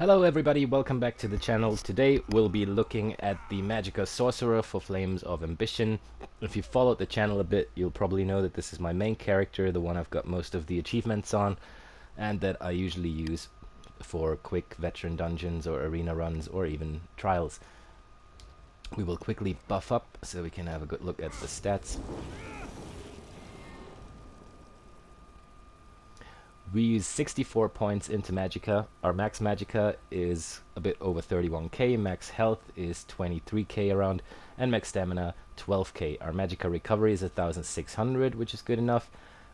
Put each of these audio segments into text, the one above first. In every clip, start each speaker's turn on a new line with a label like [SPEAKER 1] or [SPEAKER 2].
[SPEAKER 1] Hello everybody, welcome back to the channel. Today we'll be looking at the Magicka Sorcerer for Flames of Ambition. If you followed the channel a bit, you'll probably know that this is my main character, the one I've got most of the achievements on, and that I usually use for quick veteran dungeons or arena runs or even trials. We will quickly buff up so we can have a good look at the stats. We use 64 points into Magicka. Our max Magicka is a bit over 31k, max health is 23k around, and max stamina 12k. Our Magicka recovery is 1600, which is good enough.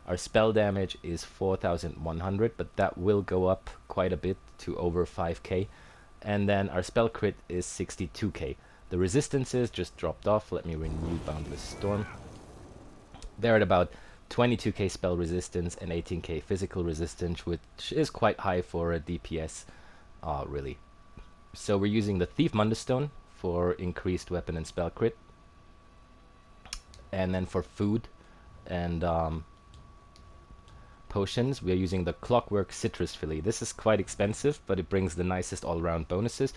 [SPEAKER 1] Our spell damage is 4100, but that will go up quite a bit to over 5k. And then our spell crit is 62k. The resistances just dropped off. Let me renew Boundless Storm. They're at about 22k spell resistance and 18k physical resistance, which is quite high for a DPS, really. So we're using the Thief Mundustone for increased weapon and spell crit. And then for food and potions, we are using the Clockwork Citrus Filly. This is quite expensive, but it brings the nicest all-around bonuses.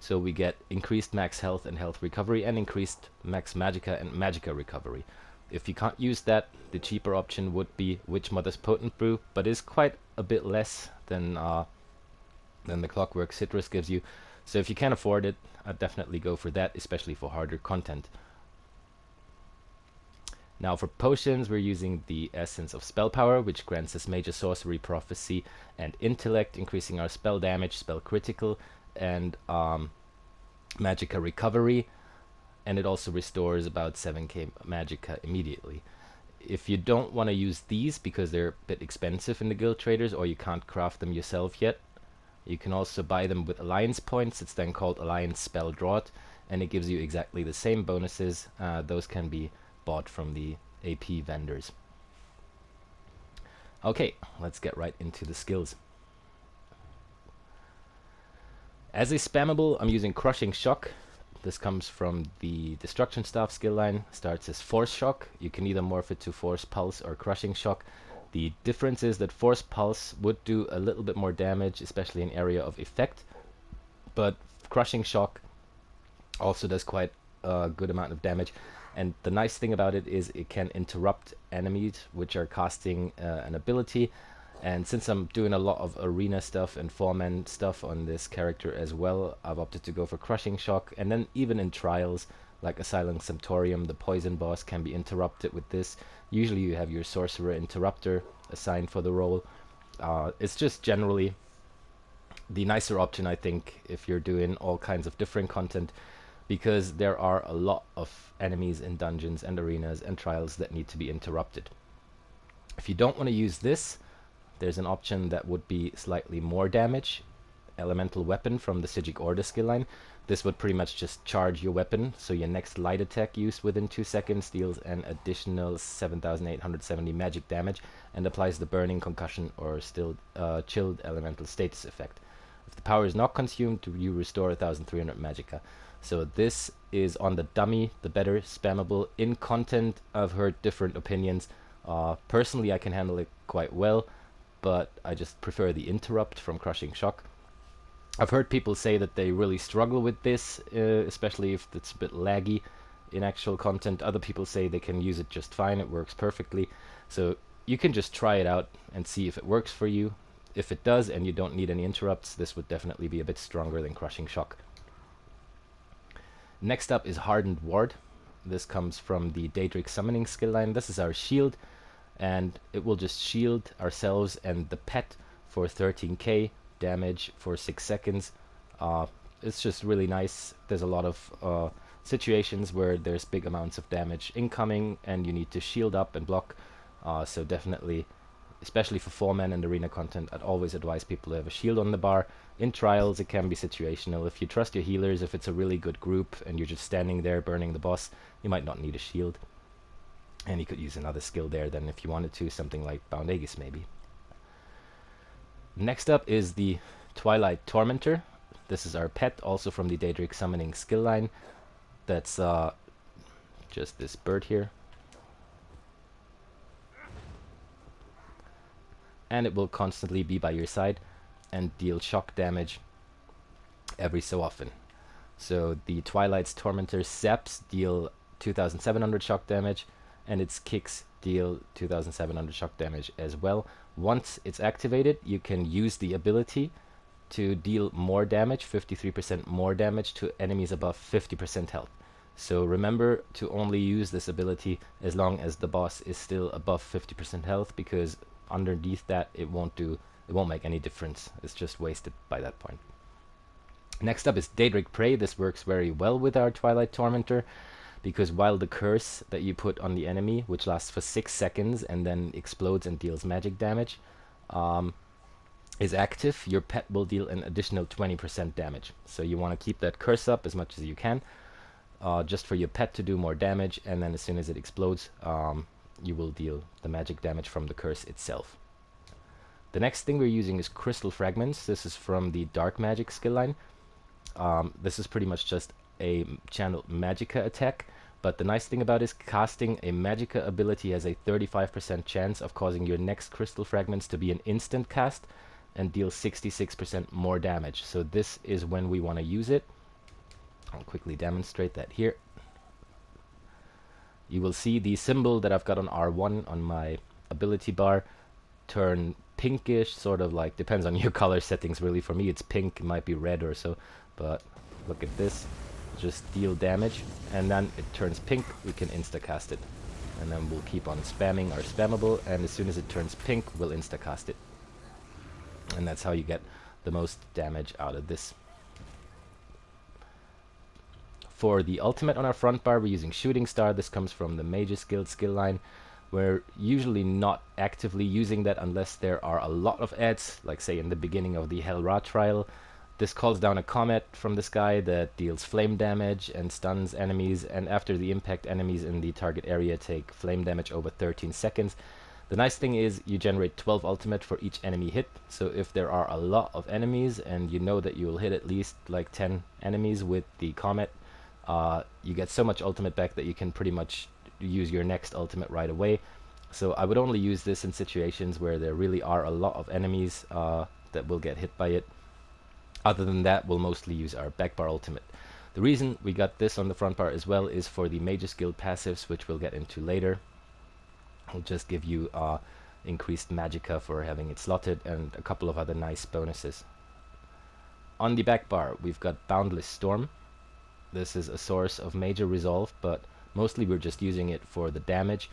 [SPEAKER 1] So we get increased max health and health recovery, and increased max Magicka and Magicka recovery. If you can't use that, the cheaper option would be Witch Mother's Potent Brew, but is quite a bit less than the Clockwork Citrus gives you. So if you can afford it, I'd definitely go for that, especially for harder content. Now for potions, we're using the Essence of Spell Power, which grants us Major Sorcery, Prophecy, and Intellect, increasing our spell damage, spell critical, and Magicka recovery. And it also restores about 7k Magicka immediately. If you don't want to use these because they're a bit expensive in the guild traders, or you can't craft them yourself yet, you can also buy them with alliance points. It's then called Alliance Spell Draught, and it gives you exactly the same bonuses. Those can be bought from the AP vendors. Okay, let's get right into the skills. As a spammable, I'm using Crushing Shock. This comes from the Destruction Staff skill line. Starts as Force Shock. You can either morph it to Force Pulse or Crushing Shock. The difference is that Force Pulse would do a little bit more damage, especially in area of effect. But Crushing Shock also does quite a good amount of damage. And the nice thing about it is it can interrupt enemies which are casting an ability. And since I'm doing a lot of arena stuff and 4-man stuff on this character as well, I've opted to go for Crushing Shock. And then even in trials, like Asylum Sanctorium, the poison boss can be interrupted with this. Usually you have your Sorcerer Interrupter assigned for the role. It's just generally the nicer option, I think, if you're doing all kinds of different content, because there are a lot of enemies in dungeons and arenas and trials that need to be interrupted. If you don't want to use this, there's an option that would be slightly more damage. Elemental Weapon from the Psijic Order skill line. This would pretty much just charge your weapon, so your next light attack used within 2 seconds deals an additional 7,870 magic damage and applies the Burning, Concussion, or still Chilled Elemental Status effect. If the power is not consumed, you restore 1,300 Magicka. So this is on the dummy, the better spammable. In content, I've heard different opinions. Personally, I can handle it quite well, but I just prefer the interrupt from Crushing Shock. I've heard people say that they really struggle with this, especially if it's a bit laggy in actual content. Other people say they can use it just fine, it works perfectly. So you can just try it out and see if it works for you. If it does and you don't need any interrupts, this would definitely be a bit stronger than Crushing Shock. Next up is Hardened Ward. This comes from the Daedric Summoning skill line. This is our shield, and it will just shield ourselves and the pet for 13k damage for 6 seconds. It's just really nice. There's a lot of situations where there's big amounts of damage incoming and you need to shield up and block. So definitely, especially for 4-man and arena content, I'd always advise people to have a shield on the bar. In trials, it can be situational. If you trust your healers, if it's a really good group and you're just standing there burning the boss, you might not need a shield. And you could use another skill there then if you wanted to, something like Bound Aegis maybe. Next up is the Twilight Tormentor. This is our pet, also from the Daedric Summoning skill line. That's just this bird here. And it will constantly be by your side and deal shock damage every so often. So the Twilight's Tormentor Saps deal 2700 shock damage, and its kicks deal 2700 shock damage as well. Once it's activated, you can use the ability to deal more damage, 53% more damage to enemies above 50% health. So remember to only use this ability as long as the boss is still above 50% health, because underneath that it won't make any difference. It's just wasted by that point. Next up is Daedric Prey. This works very well with our Twilight Tormentor, because while the curse that you put on the enemy, which lasts for 6 seconds and then explodes and deals magic damage, is active, your pet will deal an additional 20% damage. So you want to keep that curse up as much as you can, just for your pet to do more damage, and then as soon as it explodes, you will deal the magic damage from the curse itself. The next thing we're using is Crystal Fragments. This is from the Dark Magic skill line. This is pretty much just a channeled Magicka attack, but the nice thing about it is casting a Magicka ability has a 35% chance of causing your next Crystal Fragments to be an instant cast and deal 66% more damage. So this is when we want to use it. I'll quickly demonstrate that here. You will see the symbol that I've got on R1 on my ability bar turn pinkish, sort of like, depends on your color settings really. For me it's pink, it might be red or so, but look at this. Just deal damage, and then it turns pink, we can insta-cast it. And then we'll keep on spamming our spammable, and as soon as it turns pink, we'll insta-cast it. And that's how you get the most damage out of this. For the ultimate on our front bar, we're using Shooting Star. This comes from the Mage's Guild skill line. We're usually not actively using that unless there are a lot of ads, like say in the beginning of the Hel Ra trial. This calls down a comet from the sky that deals flame damage and stuns enemies, and after the impact, enemies in the target area take flame damage over 13 seconds. The nice thing is you generate 12 ultimate for each enemy hit, so if there are a lot of enemies and you know that you'll hit at least like 10 enemies with the comet, you get so much ultimate back that you can pretty much use your next ultimate right away. So I would only use this in situations where there really are a lot of enemies that will get hit by it. Other than that, we'll mostly use our back bar ultimate. The reason we got this on the front bar as well is for the Mage's Guild passives, which we'll get into later. I'll just give you increased Magicka for having it slotted and a couple of other nice bonuses. On the back bar, we've got Boundless Storm. This is a source of major resolve, but mostly we're just using it for the damage.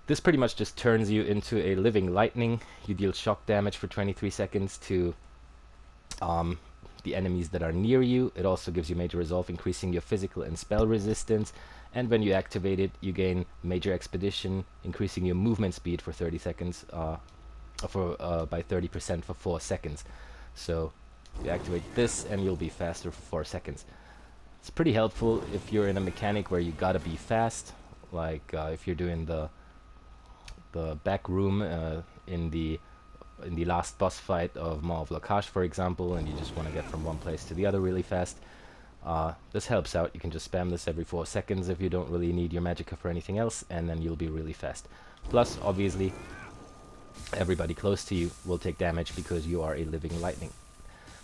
[SPEAKER 1] This pretty much just turns you into a living lightning. You deal shock damage for 23 seconds to the enemies that are near you. It also gives you major resolve, increasing your physical and spell resistance, and when you activate it, you gain major expedition, increasing your movement speed for 30 seconds by 30% for 4 seconds. So you activate this and you'll be faster for 4 seconds. It's pretty helpful if you're in a mechanic where you gotta be fast, like if you're doing the back room in the last boss fight of Maw of Lakash, for example, and you just want to get from one place to the other really fast. This helps out. You can just spam this every 4 seconds if you don't really need your Magicka for anything else, and then you'll be really fast. Plus, obviously, everybody close to you will take damage because you are a living lightning.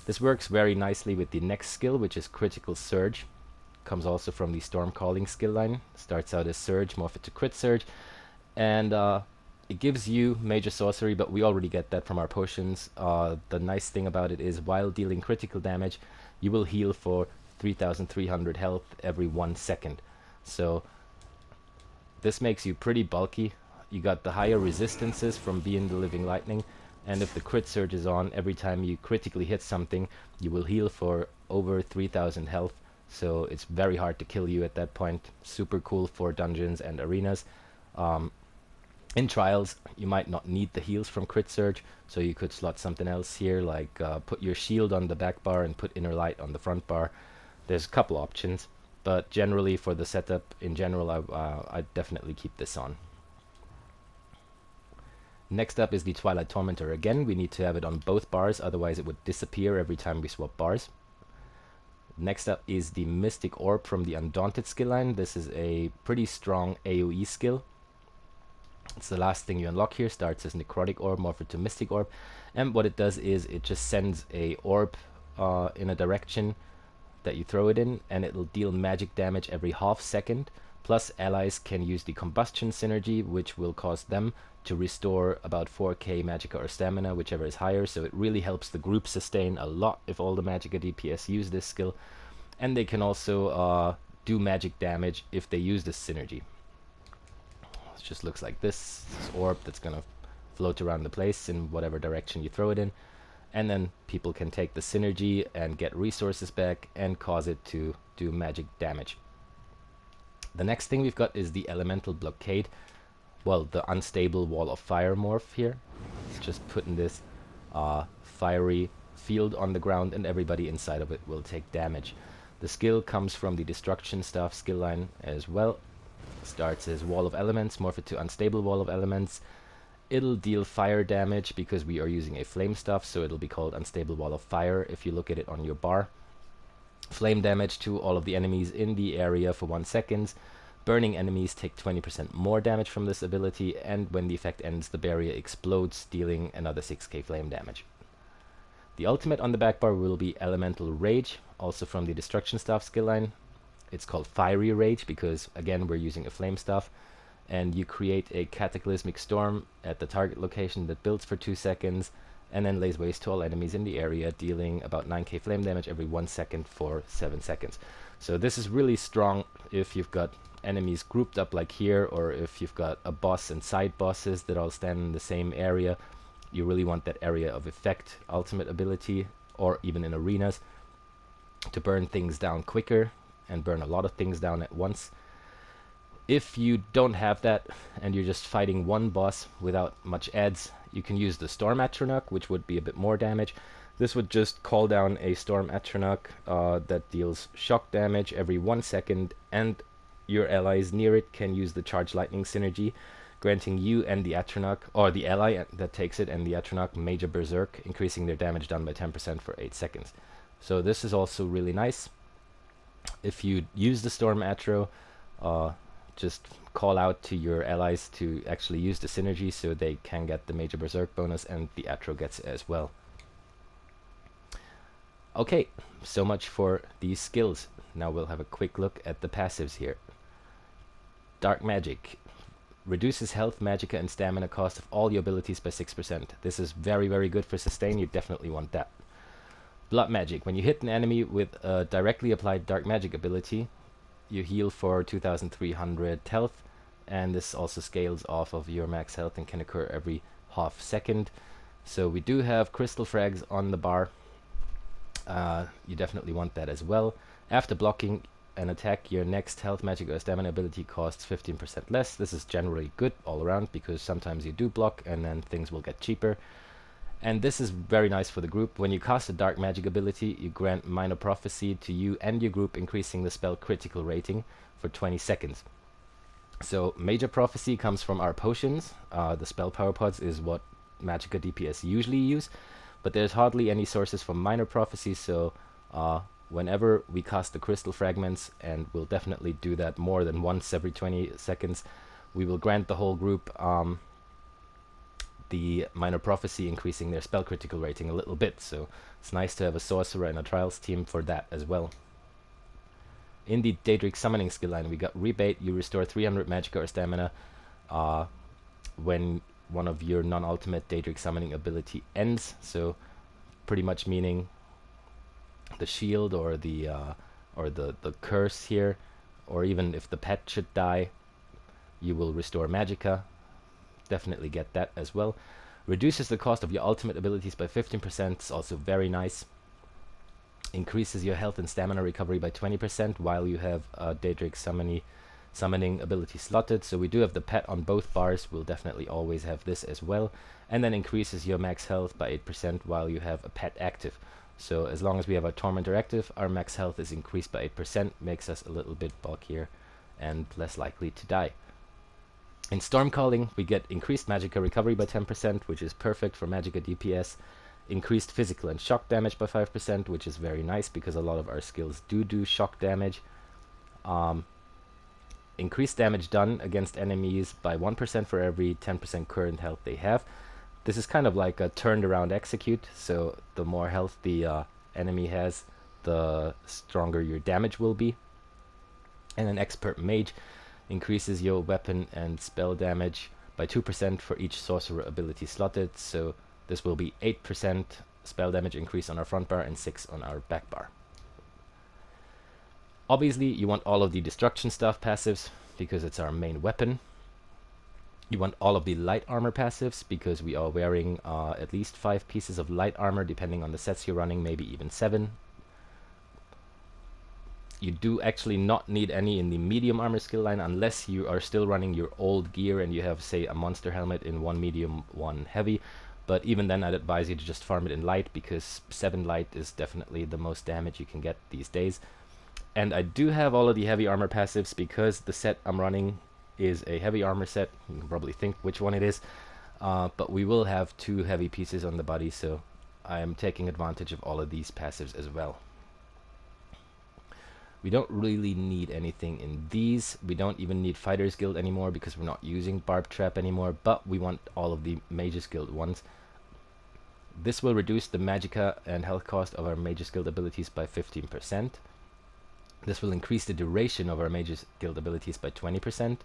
[SPEAKER 1] This works very nicely with the next skill, which is Critical Surge. Comes also from the Storm Calling skill line. Starts out as Surge, morph it to Crit Surge, and it gives you major sorcery, but we already get that from our potions. The nice thing about it is while dealing critical damage, you will heal for 3,300 health every 1 second. So this makes you pretty bulky. You got the higher resistances from being the living lightning, and if the crit surge is on, every time you critically hit something, you will heal for over 3,000 health. So it's very hard to kill you at that point. Super cool for dungeons and arenas. In trials, you might not need the heals from Crit Surge, so you could slot something else here, like put your shield on the back bar and put Inner Light on the front bar. There's a couple options, but generally for the setup in general, I'd definitely keep this on. Next up is the Twilight Tormentor. Again, we need to have it on both bars, otherwise it would disappear every time we swap bars. Next up is the Mystic Orb from the Undaunted skill line. This is a pretty strong AoE skill. It's the last thing you unlock here. Starts as Necrotic Orb, morph it to Mystic Orb, and what it does is it just sends a orb in a direction that you throw it in, and it'll deal magic damage every half second. Plus, allies can use the combustion synergy, which will cause them to restore about 4k Magicka or stamina, whichever is higher. So it really helps the group sustain a lot if all the Magicka DPS use this skill. And they can also do magic damage if they use this synergy. It just looks like this orb that's gonna float around the place in whatever direction you throw it in. And then people can take the synergy and get resources back and cause it to do magic damage. The next thing we've got is the Elemental Blockade. Well, the Unstable Wall of Fire morph here. It's just putting this fiery field on the ground, and everybody inside of it will take damage. The skill comes from the Destruction Staff skill line as well. Starts as Wall of Elements, morph it to Unstable Wall of Elements. It'll deal fire damage because we are using a flame staff, so it'll be called Unstable Wall of Fire if you look at it on your bar. Flame damage to all of the enemies in the area for 1 second. Burning enemies take 20% more damage from this ability, and when the effect ends, the barrier explodes, dealing another 6k flame damage. The ultimate on the back bar will be Elemental Rage, also from the Destruction Staff skill line. It's called Fiery Rage because, again, we're using a flame staff. And you create a cataclysmic storm at the target location that builds for 2 seconds and then lays waste to all enemies in the area, dealing about 9k flame damage every 1 second for 7 seconds. So this is really strong if you've got enemies grouped up like here, or if you've got a boss and side bosses that all stand in the same area. You really want that area of effect ultimate ability, or even in arenas, to burn things down quicker and burn a lot of things down at once. If you don't have that and you're just fighting one boss without much adds, you can use the Storm Atronach, which would be a bit more damage. This would just call down a Storm Atronach that deals shock damage every 1 second, and your allies near it can use the Charge Lightning synergy, granting you and the Atronach, or the ally that takes it and the Atronach, Major Berserk, increasing their damage done by 10% for 8 seconds. So this is also really nice. If you use the Storm Atro, just call out to your allies to actually use the synergy so they can get the Major Berserk bonus, and the Atro gets it as well. Okay, so much for these skills. Now we'll have a quick look at the passives here. Dark Magic. Reduces health, Magicka, and stamina cost of all your abilities by 6%. This is very, very good for sustain. You definitely want that. Blood Magic. When you hit an enemy with a directly applied Dark Magic ability, you heal for 2300 health, and this also scales off of your max health and can occur every half second. So we do have crystal frags on the bar. You definitely want that as well. After blocking an attack, your next health, magic, or stamina ability costs 15% less. This is generally good all around because sometimes you do block and then things will get cheaper. And this is very nice for the group. When you cast a dark magic ability, you grant minor prophecy to you and your group, increasing the spell critical rating for 20 seconds. So major prophecy comes from our potions. The spell power pods is what Magicka DPS usually use, but there's hardly any sources for minor prophecy, so whenever we cast the crystal fragments, and we'll definitely do that more than once every 20 seconds, we will grant the whole group the minor prophecy, increasing their spell critical rating a little bit. So it's nice to have a sorcerer and a trials team for that as well. In the Daedric summoning skill line, we got rebate. You restore 300 magicka or stamina when one of your non-ultimate Daedric summoning ability ends. So pretty much meaning the shield or the curse here, or even if the pet should die, you will restore magicka. Definitely get that as well. Reduces the cost of your ultimate abilities by 15%. It's also very nice. Increases your health and stamina recovery by 20% while you have a Daedric summoning ability slotted. So we do have the pet on both bars. We'll definitely always have this as well. And then increases your max health by 8% while you have a pet active. So as long as we have a Tormentor active, our max health is increased by 8%, makes us a little bit bulkier and less likely to die. In Stormcalling, we get increased Magicka recovery by 10%, which is perfect for Magicka DPS. Increased physical and shock damage by 5%, which is very nice because a lot of our skills do shock damage. Increased damage done against enemies by 1% for every 10% current health they have. This is kind of like a turned around execute, so the more health the enemy has, the stronger your damage will be. And an expert mage increases your weapon and spell damage by 2% for each sorcerer ability slotted, so this will be 8% spell damage increase on our front bar and 6 on our back bar. Obviously, you want all of the destruction stuff passives because it's our main weapon. You want all of the light armor passives because we are wearing at least 5 pieces of light armor depending on the sets you're running, maybe even 7. You do actually not need any in the medium armor skill line unless you are still running your old gear and you have, say, a monster helmet in 1 medium, 1 heavy. But even then, I'd advise you to just farm it in light because 7 light is definitely the most damage you can get these days. And I do have all of the heavy armor passives because the set I'm running is a heavy armor set. You can probably think which one it is. But we will have 2 heavy pieces on the body, so I am taking advantage of all of these passives as well. We don't really need anything in these. We don't even need Fighters Guild anymore because we're not using Barb Trap anymore, but we want all of the Mages Guild ones. This will reduce the Magicka and health cost of our Mages Guild abilities by 15%. This will increase the duration of our Mages Guild abilities by 20%.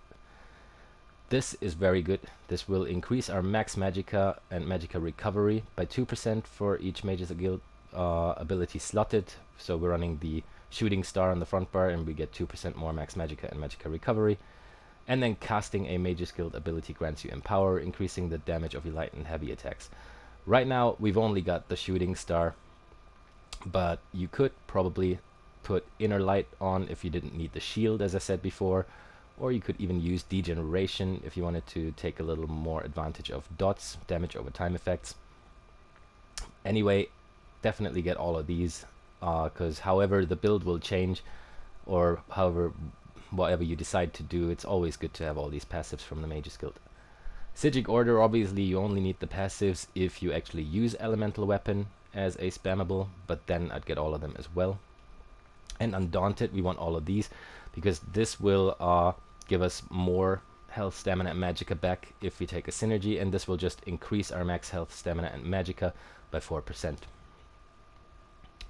[SPEAKER 1] This is very good. This will increase our max Magicka and Magicka recovery by 2% for each Mages Guild ability slotted. So we're running the Shooting Star on the front bar and we get 2% more max Magicka and Magicka recovery. And then casting a Mages Guild ability grants you Empower, increasing the damage of your light and heavy attacks. Right now we've only got the Shooting Star, but you could probably put Inner Light on if you didn't need the shield, as I said before, or you could even use Degeneration if you wanted to take a little more advantage of dots, damage over time effects. Anyway, definitely get all of these, because however the build will change, or whatever you decide to do, it's always good to have all these passives from the Mages Guild. Psijic Order, obviously you only need the passives if you actually use Elemental Weapon as a spammable, but then I'd get all of them as well. And Undaunted, we want all of these because this will give us more health, stamina, and Magicka back if we take a synergy, and this will just increase our max health, stamina, and Magicka by 4%.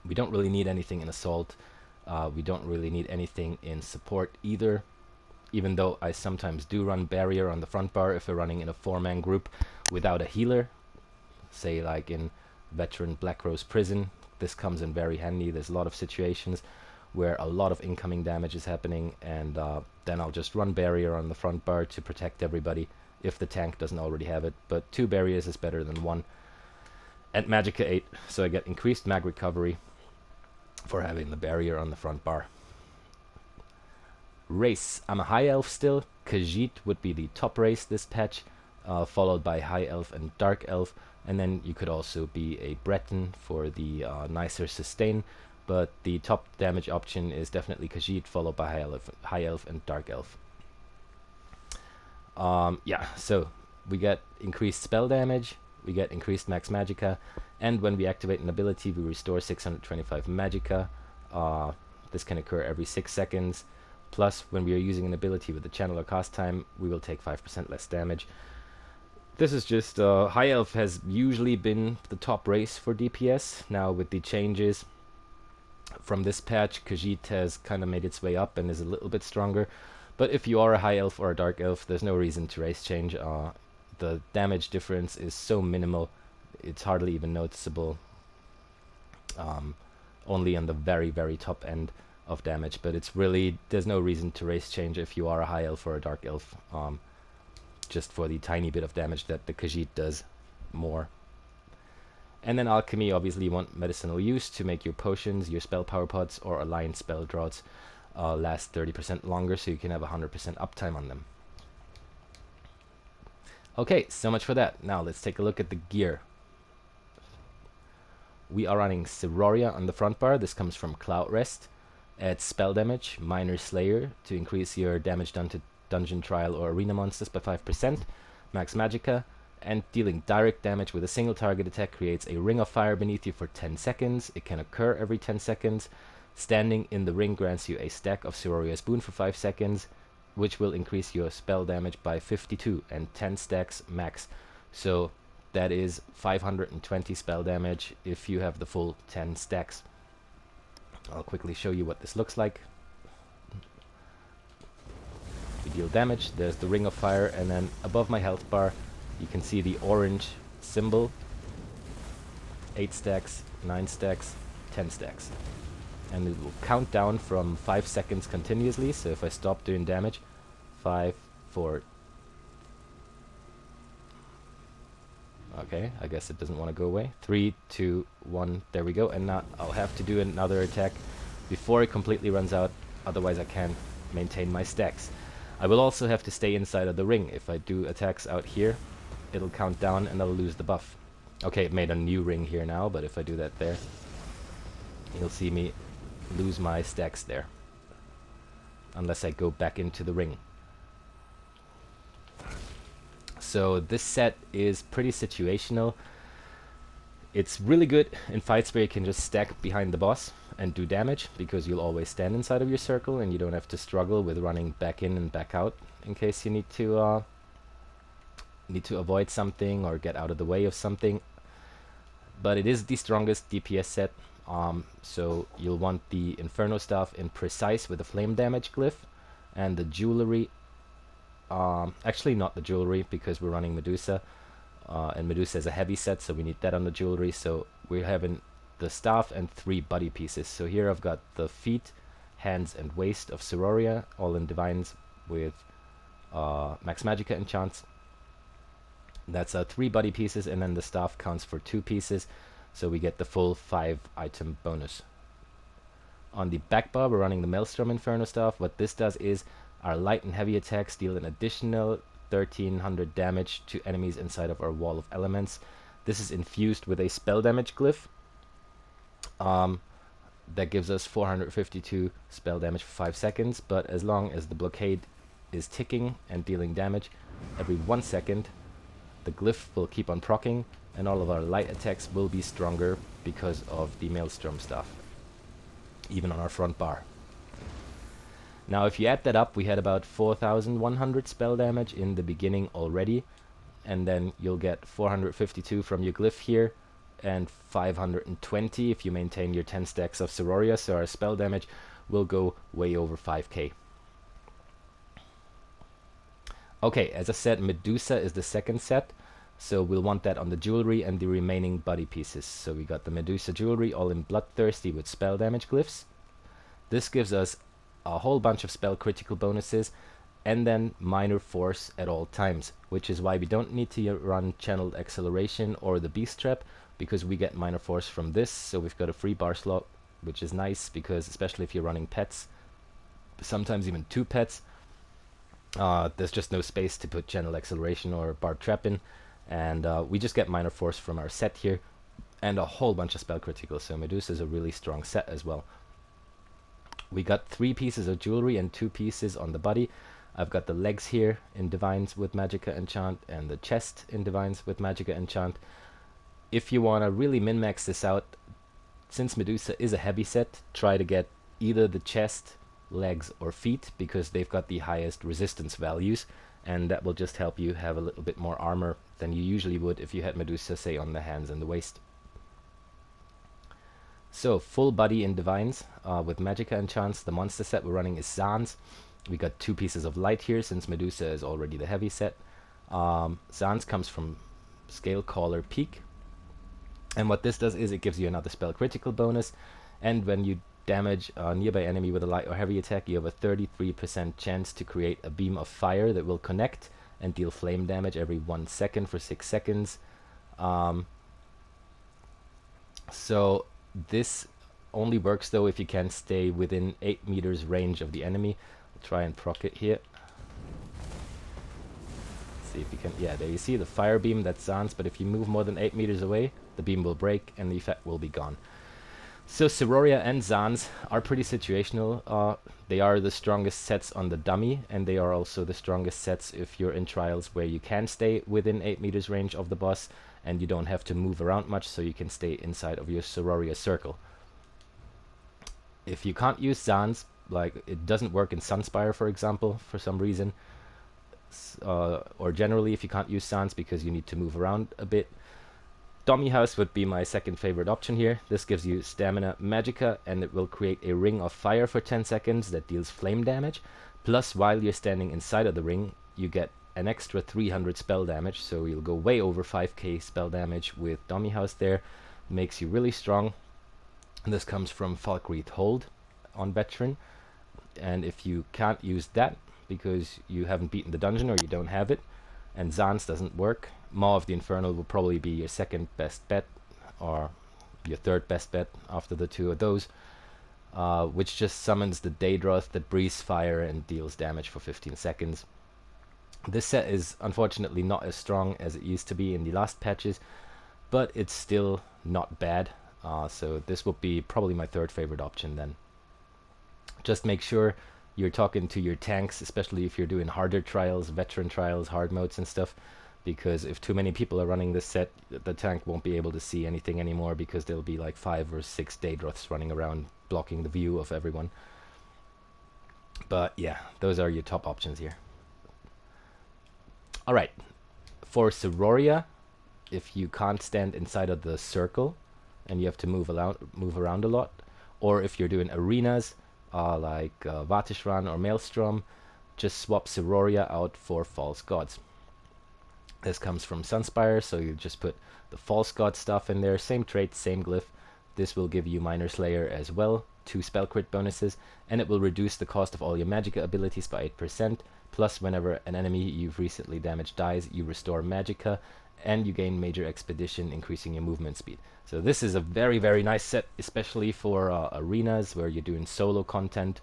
[SPEAKER 1] We don't really need anything in Assault. We don't really need anything in Support either, even though I sometimes do run Barrier on the front bar if we're running in a 4-man group without a healer. Say like in Veteran Black Rose Prison, this comes in very handy. There's a lot of situations where a lot of incoming damage is happening, and then I'll just run Barrier on the front bar to protect everybody if the tank doesn't already have it. But 2 barriers is better than 1. And Magicka 8, so I get increased mag recovery for having the Barrier on the front bar. Race, I'm a High Elf still. Khajiit would be the top race this patch, followed by High Elf and Dark Elf, and then you could also be a Breton for the nicer sustain. But the top damage option is definitely Khajiit, followed by High Elf and Dark Elf. Yeah, so we get increased spell damage, we get increased max Magicka, and when we activate an ability, we restore 625 Magicka. This can occur every 6 seconds. Plus, when we are using an ability with the channel or cast time, we will take 5% less damage. This is just, High Elf has usually been the top race for DPS. Now with the changes from this patch, Khajiit has kind of made its way up and is a little bit stronger. But if you are a High Elf or a Dark Elf, there's no reason to race change. The damage difference is so minimal, it's hardly even noticeable. Only on the very, very top end of damage, but it's really, there's no reason to race change if you are a High Elf or a Dark Elf, just for the tiny bit of damage that the Khajiit does more. And then Alchemy, obviously you want medicinal use to make your potions, your spell power pots, or aligned spell draughts last 30% longer, so you can have 100% uptime on them. Okay, so much for that. Now let's take a look at the gear. We are running Ceroria on the front bar. This comes from Cloud Rest. Adds spell damage, Minor Slayer, to increase your damage done to dungeon, trial, or arena monsters by 5%, max Magicka, and dealing direct damage with a single target attack creates a ring of fire beneath you for 10 seconds. It can occur every 10 seconds. Standing in the ring grants you a stack of Ceroria's Boon for 5 seconds, which will increase your spell damage by 52 and 10 stacks max. So that is 520 spell damage if you have the full 10 stacks. I'll quickly show you what this looks like. We deal damage, there's the ring of fire, and then above my health bar you can see the orange symbol. 8 stacks, 9 stacks, 10 stacks. And it will count down from 5 seconds continuously, so if I stop doing damage, 5, 4... Okay, I guess it doesn't want to go away. 3, 2, 1, there we go, and now I'll have to do another attack before it completely runs out, otherwise I can't maintain my stacks. I will also have to stay inside of the ring. If I do attacks out here, it'll count down and I'll lose the buff. Okay, it made a new ring here now, but if I do that there, you'll see me lose my stacks there. Unless I go back into the ring. So this set is pretty situational. It's really good in fights where you can just stack behind the boss and do damage, because you'll always stand inside of your circle and you don't have to struggle with running back in and back out in case you need to avoid something or get out of the way of something. But it is the strongest DPS set, so you'll want the Inferno Staff in Precise with a flame damage glyph, and the jewelry, actually not the jewelry because we're running Medusa, and Medusa is a heavy set, so we need that on the jewelry. So we're having the staff and 3 body pieces. So here I've got the feet, hands and waist of Sorcerer, all in divines with max Magicka enchants. That's 3 body pieces, and then the staff counts for 2 pieces, so we get the full 5 item bonus. On the back bar we're running the Maelstrom Inferno Staff. What this does is our light and heavy attacks deal an additional 1300 damage to enemies inside of our wall of elements. This is infused with a spell damage glyph that gives us 452 spell damage for 5 seconds, but as long as the blockade is ticking and dealing damage every 1 second, the glyph will keep on proccing, and all of our light attacks will be stronger because of the Maelstrom Staff, even on our front bar. Now if you add that up, we had about 4100 spell damage in the beginning already, and then you'll get 452 from your glyph here, and 520 if you maintain your 10 stacks of Sorcerer, so our spell damage will go way over 5k. Okay, as I said, Medusa is the second set, so we'll want that on the jewelry and the remaining body pieces. So we got the Medusa jewelry all in Bloodthirsty with spell damage glyphs. This gives us a whole bunch of spell critical bonuses, and then minor force at all times, which is why we don't need to run Channeled Acceleration or the Beast Trap, because we get minor force from this. So we've got a free bar slot, which is nice, because especially if you're running pets, sometimes even 2 pets, there's just no space to put Channel Acceleration or Barb Trap in, and we just get minor force from our set here, and a whole bunch of spell criticals. So Medusa is a really strong set as well. We got 3 pieces of jewelry and 2 pieces on the body. I've got the legs here in Divines with Magicka enchant, and the chest in Divines with Magicka enchant. If you want to really min-max this out, since Medusa is a heavy set, try to get either the chest, legs or feet, because they've got the highest resistance values, and that will just help you have a little bit more armor than you usually would if you had Medusa, say, on the hands and the waist. So full body in Divines with Magicka enchants. The monster set we're running is Zans. We got 2 pieces of light here since Medusa is already the heavy set. Zans comes from Scale Caller Peak, and what this does is it gives you another spell critical bonus, and when you damage a nearby enemy with a light or heavy attack, you have a 33% chance to create a beam of fire that will connect and deal flame damage every 1 second for 6 seconds. So this only works though if you can stay within 8 meters range of the enemy. We'll try and proc it here. See if you can. Yeah, there you see the fire beam, that's Zans, but if you move more than 8 meters away, the beam will break and the effect will be gone. So Sorcerer and Zans are pretty situational. They are the strongest sets on the dummy, and they are also the strongest sets if you're in trials where you can stay within 8 meters range of the boss and you don't have to move around much, so you can stay inside of your Sorcerer circle. If you can't use Zans, like it doesn't work in Sunspire for example for some reason, or generally if you can't use Zans because you need to move around a bit, Dummy House would be my second favorite option here. This gives you stamina Magicka, and it will create a ring of fire for 10 seconds that deals flame damage. Plus, while you're standing inside of the ring, you get an extra 300 spell damage, so you'll go way over 5k spell damage with Dummy House there. Makes you really strong. And this comes from Falkreath Hold on Veteran. And if you can't use that because you haven't beaten the dungeon or you don't have it, and Zans doesn't work, Maw of the Infernal will probably be your second best bet, or your third best bet after the two of those, which just summons the Daedroth that breathes fire and deals damage for 15 seconds. This set is unfortunately not as strong as it used to be in the last patches, but it's still not bad, so this will be probably my third favorite option then. Just make sure you're talking to your tanks, especially if you're doing harder trials, veteran trials, hard modes and stuff, because if too many people are running this set, the tank won't be able to see anything anymore because there'll be like 5 or 6 Daedroths running around blocking the view of everyone. But yeah, those are your top options here. Alright, for Sororia, if you can't stand inside of the circle and you have to move around a lot, or if you're doing arenas, like Vatishran or Maelstrom, just swap Sororia out for False Gods. This comes from Sunspire, so you just put the False God stuff in there, same trait, same glyph. This will give you Minor Slayer as well, 2 spell crit bonuses, and it will reduce the cost of all your Magicka abilities by 8%, plus whenever an enemy you've recently damaged dies, you restore Magicka, and you gain Major Expedition, increasing your movement speed. So this is a very, very nice set, especially for arenas where you're doing solo content,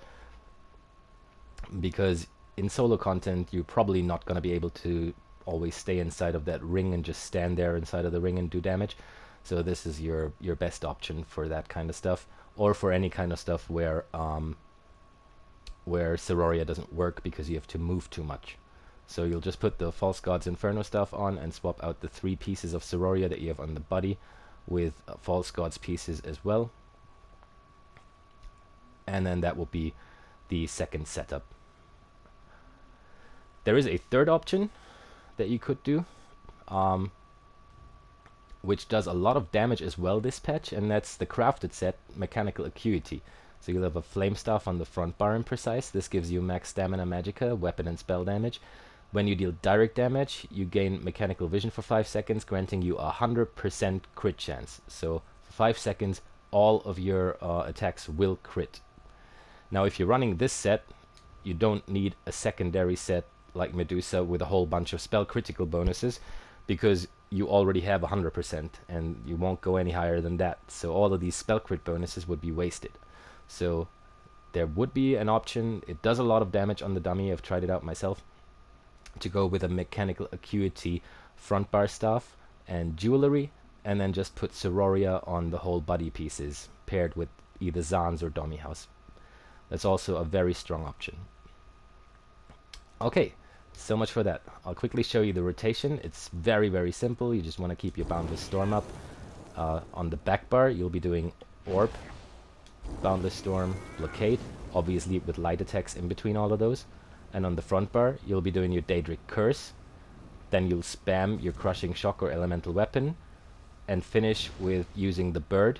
[SPEAKER 1] because in solo content you're probably not going to be able to always stay inside of that ring and just stand there inside of the ring and do damage. So this is your best option for that kind of stuff, or for any kind of stuff where Sororia doesn't work because you have to move too much. So you'll just put the False Gods Inferno stuff on and swap out the 3 pieces of Sororia that you have on the body with False Gods pieces as well. And then that will be the second setup. There is a third option that you could do, which does a lot of damage as well this patch, and that's the crafted set, Mechanical Acuity. So you'll have a Flame Staff on the front bar in Precise. This gives you max stamina Magicka, weapon and spell damage. When you deal direct damage, you gain Mechanical Vision for 5 seconds, granting you a 100% crit chance. So for 5 seconds, all of your attacks will crit. Now if you're running this set, you don't need a secondary set like Medusa with a whole bunch of spell critical bonuses, because you already have 100% and you won't go any higher than that. So all of these spell crit bonuses would be wasted. So there would be an option, it does a lot of damage on the dummy, I've tried it out myself, to go with a Mechanical Acuity front bar staff and jewelry, and then just put Sororia on the whole body pieces paired with either Zans or Dummy House. That's also a very strong option. Okay, so much for that. I'll quickly show you the rotation. It's very, very simple. You just want to keep your Boundless Storm up. On the back bar, you'll be doing Orb, Boundless Storm, Blockade, obviously with light attacks in between all of those. And on the front bar, you'll be doing your Daedric Curse. Then you'll spam your Crushing Shock or Elemental Weapon, and finish with using the Bird,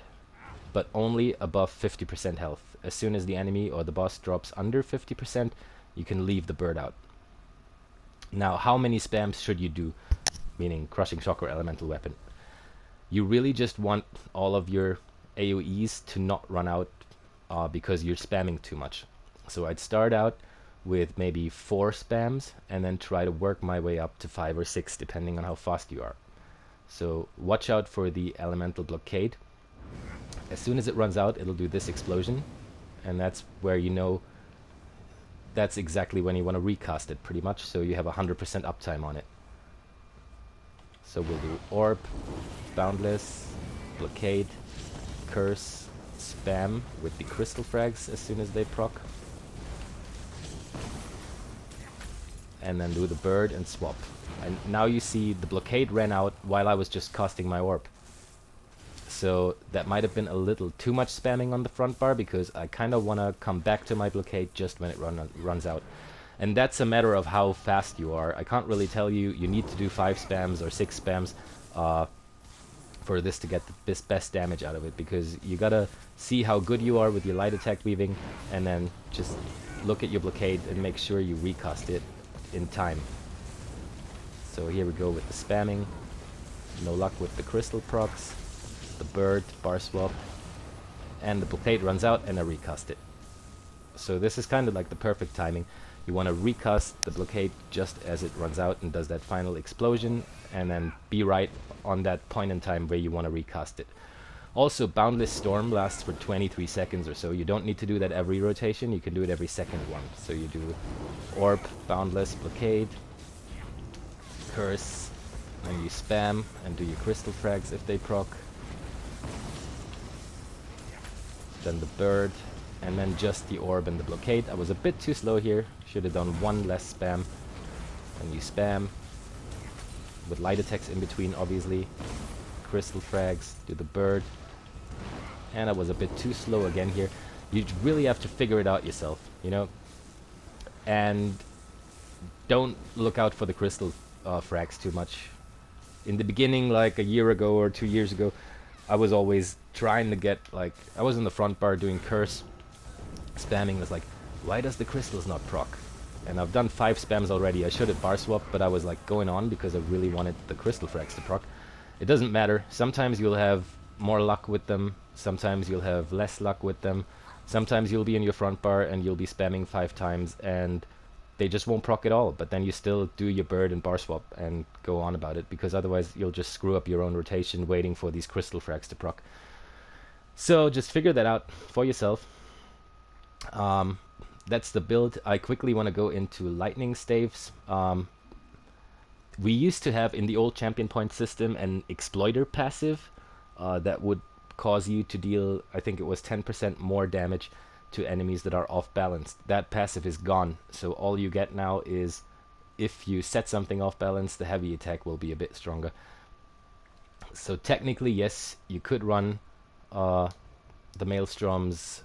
[SPEAKER 1] but only above 50% health. As soon as the enemy or the boss drops under 50%, you can leave the Bird out. Now, how many spams should you do? Meaning Crushing Shock or Elemental Weapon. You really just want all of your AoEs to not run out because you're spamming too much. So I'd start out with maybe 4 spams and then try to work my way up to 5 or 6 depending on how fast you are. So watch out for the Elemental Blockade. As soon as it runs out, it'll do this explosion, and that's where you know that's exactly when you want to recast it pretty much, so you have 100% uptime on it. So we'll do Orb, Boundless, Blockade, Curse, Spam with the Crystal Frags as soon as they proc, and then do the Bird and swap. And now you see the Blockade ran out while I was just casting my Orb. So that might have been a little too much spamming on the front bar, because I kind of want to come back to my Blockade just when it runs out. And that's a matter of how fast you are. I can't really tell you, you need to do 5 spams or 6 spams. for this to get the best damage out of it, because you gotta see how good you are with your light attack weaving, and then just look at your blockade and make sure you recast it in time. So here we go with the spamming. No luck with the crystal procs, the bird, bar swap, and the blockade runs out and I recast it. So this is kind of like the perfect timing. You want to recast the blockade just as it runs out and does that final explosion, and then be right on that point in time where you want to recast it. Also, Boundless Storm lasts for 23 seconds or so. You don't need to do that every rotation, you can do it every second one. So you do Orb, Boundless, Blockade, Curse, and you spam and do your crystal frags if they proc. Then the bird, and then just the orb and the blockade. I was a bit too slow here, should have done one less spam. And you spam with light attacks in between, obviously. Crystal frags, do the bird. And I was a bit too slow again here. You really have to figure it out yourself, you know. And don't look out for the crystal frags too much. In the beginning, like a year ago or 2 years ago, I was always trying to get, like, I was in the front bar doing curse, spamming. Was like, why does the crystals not proc? And I've done 5 spams already. I should have bar swap, but I was like going on because I really wanted the crystal frags to proc. It doesn't matter. Sometimes you'll have more luck with them. Sometimes you'll have less luck with them. Sometimes you'll be in your front bar and you'll be spamming 5 times and they just won't proc at all, but then you still do your bird and bar swap and go on about it, because otherwise you'll just screw up your own rotation waiting for these crystal frags to proc. So just figure that out for yourself. That's the build. I quickly want to go into lightning staves. We used to have in the old champion point system an exploiter passive that would cause you to deal, I think it was 10% more damage to enemies that are off balance. That passive is gone, so all you get now is, if you set something off balance, the heavy attack will be a bit stronger. So technically, yes, you could run the Maelstrom's,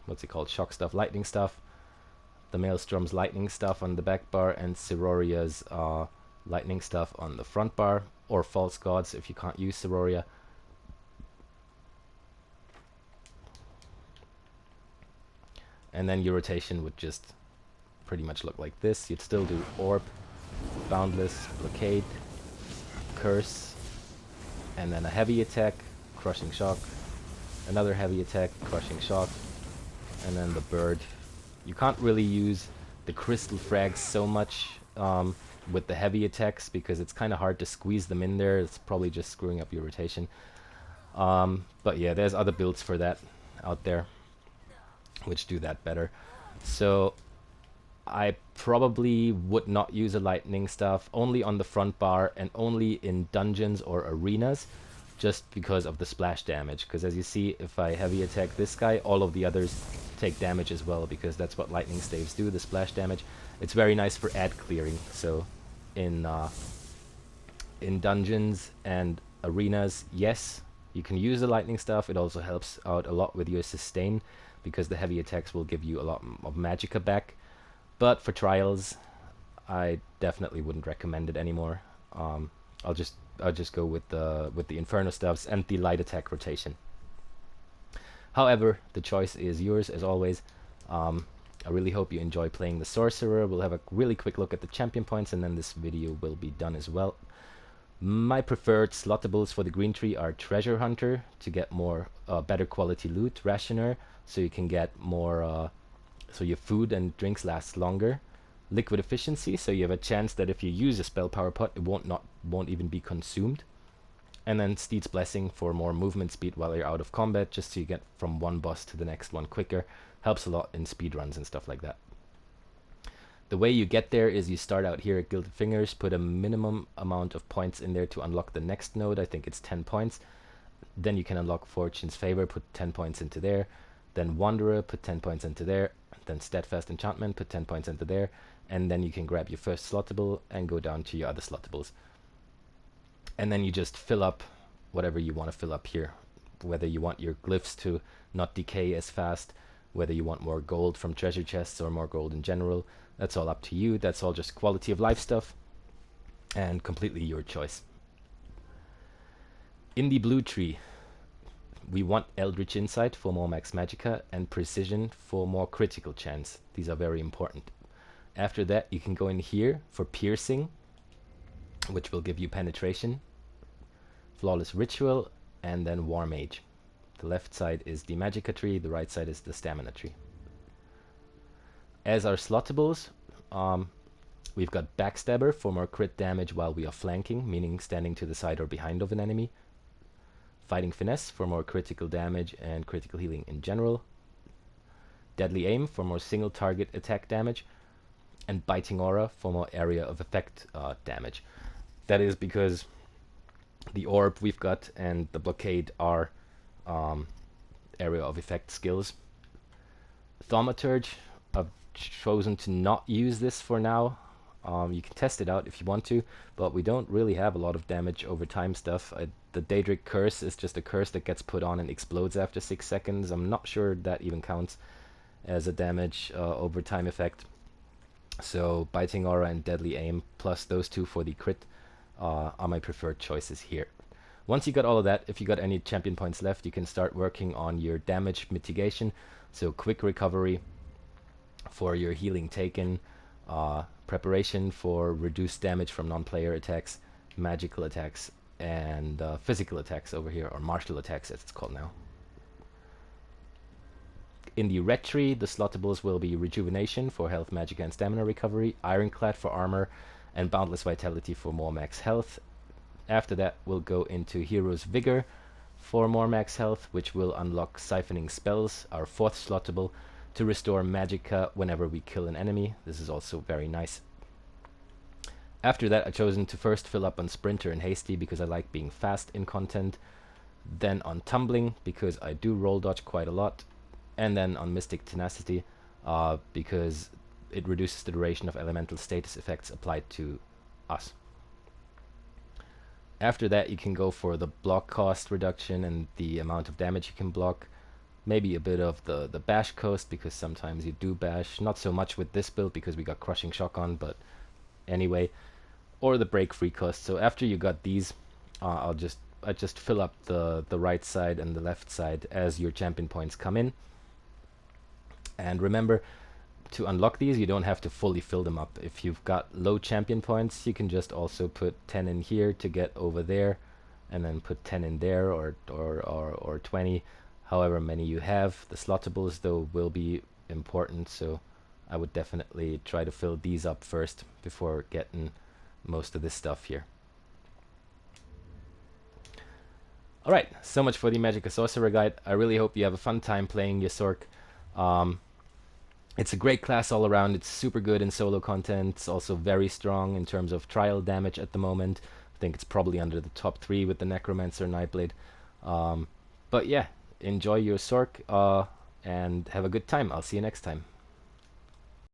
[SPEAKER 1] what's it called, shock stuff, lightning stuff, the Maelstrom's lightning stuff on the back bar, and Sororia's lightning stuff on the front bar, or false gods if you can't use Sororia. And then your rotation would just pretty much look like this. You'd still do Orb, Boundless, Blockade, Curse, and then a heavy attack, Crushing Shock, another heavy attack, Crushing Shock, and then the bird. You can't really use the crystal frags so much with the heavy attacks because it's kind of hard to squeeze them in there. It's probably just screwing up your rotation. But yeah, there's other builds for that out there which do that better. So I probably would not use a lightning stuff, only on the front bar and only in dungeons or arenas, just because of the splash damage. Because as you see, if I heavy attack this guy, all of the others take damage as well, because that's what lightning staves do, the splash damage. It's very nice for ad clearing. So in dungeons and arenas, yes, you can use the lightning stuff. It also helps out a lot with your sustain, because the heavy attacks will give you a lot of Magicka back. But for trials, I definitely wouldn't recommend it anymore. I'll just go with the Inferno stuffs and the light attack rotation. However, the choice is yours as always. I really hope you enjoy playing the Sorcerer. We'll have a really quick look at the champion points, and then this video will be done as well. My preferred slottables for the green tree are Treasure Hunter to get more better quality loot, Rationer so you can get more, so your food and drinks last longer, Liquid Efficiency so you have a chance that if you use a spell power pot it won't even be consumed, and then Steed's Blessing for more movement speed while you're out of combat, just so you get from one boss to the next one quicker. Helps a lot in speedruns and stuff like that. The way you get there is you start out here at Gilded Fingers, put a minimum amount of points in there to unlock the next node. I think it's 10 points. Then you can unlock Fortune's Favor, put 10 points into there. Then Wanderer, put 10 points into there. Then Steadfast Enchantment, put 10 points into there. And then you can grab your first slottable and go down to your other slottables. And then you just fill up whatever you want to fill up here. Whether you want your glyphs to not decay as fast, whether you want more gold from treasure chests or more gold in general. That's all up to you. That's all just quality of life stuff and completely your choice. In the blue tree, we want Eldritch Insight for more max Magicka and Precision for more critical chance. These are very important. After that, you can go in here for Piercing, which will give you Penetration, Flawless Ritual, and then War Mage. The left side is the Magicka tree, the right side is the Stamina tree. As our slottables, we've got Backstabber for more crit damage while we are flanking, meaning standing to the side or behind of an enemy. Fighting Finesse for more critical damage and critical healing in general. Deadly Aim for more single target attack damage. And Biting Aura for more area of effect damage. That is because the Orb we've got and the Blockade are area of effect skills. Thaumaturge, I've chosen to not use this for now. You can test it out if you want to, but we don't really have a lot of damage over time stuff. The Daedric Curse is just a curse that gets put on and explodes after 6 seconds. I'm not sure that even counts as a damage over time effect. So Biting Aura and Deadly Aim plus those two for the crit are my preferred choices here. Once you got all of that, if you got any champion points left, you can start working on your damage mitigation. So quick recovery for your healing taken, preparation for reduced damage from non-player attacks, magical attacks, and physical attacks over here, or martial attacks as it's called now. In the red tree, the slottables will be Rejuvenation for health, magic, and stamina recovery, Ironclad for armor, and Boundless Vitality for more max health. After that, we'll go into Hero's Vigor for more max health, which will unlock Siphoning Spells, our 4th slottable, to restore Magicka whenever we kill an enemy. This is also very nice. After that, I've chosen to first fill up on Sprinter and Hasty because I like being fast in content, then on Tumbling because I do roll dodge quite a lot, and then on Mystic Tenacity because it reduces the duration of elemental status effects applied to us. After that, you can go for the block cost reduction and the amount of damage you can block. Maybe a bit of the bash cost because sometimes you do bash. Not so much with this build because we got Crushing Shock on, but anyway. Or the break free cost. So after you got these, I just fill up the right side and the left side as your champion points come in. And remember, to unlock these, you don't have to fully fill them up. If you've got low champion points, you can just also put 10 in here to get over there, and then put 10 in there, or 20, however many you have. The slottables, though, will be important, so I would definitely try to fill these up first before getting most of this stuff here. Alright, so much for the Magicka Sorcerer guide. I really hope you have a fun time playing your Sorc. It's a great class all around. It's super good in solo content. It's also very strong in terms of trial damage at the moment. I think it's probably under the top 3 with the Necromancer Nightblade. But yeah, enjoy your Sorc and have a good time. I'll see you next time.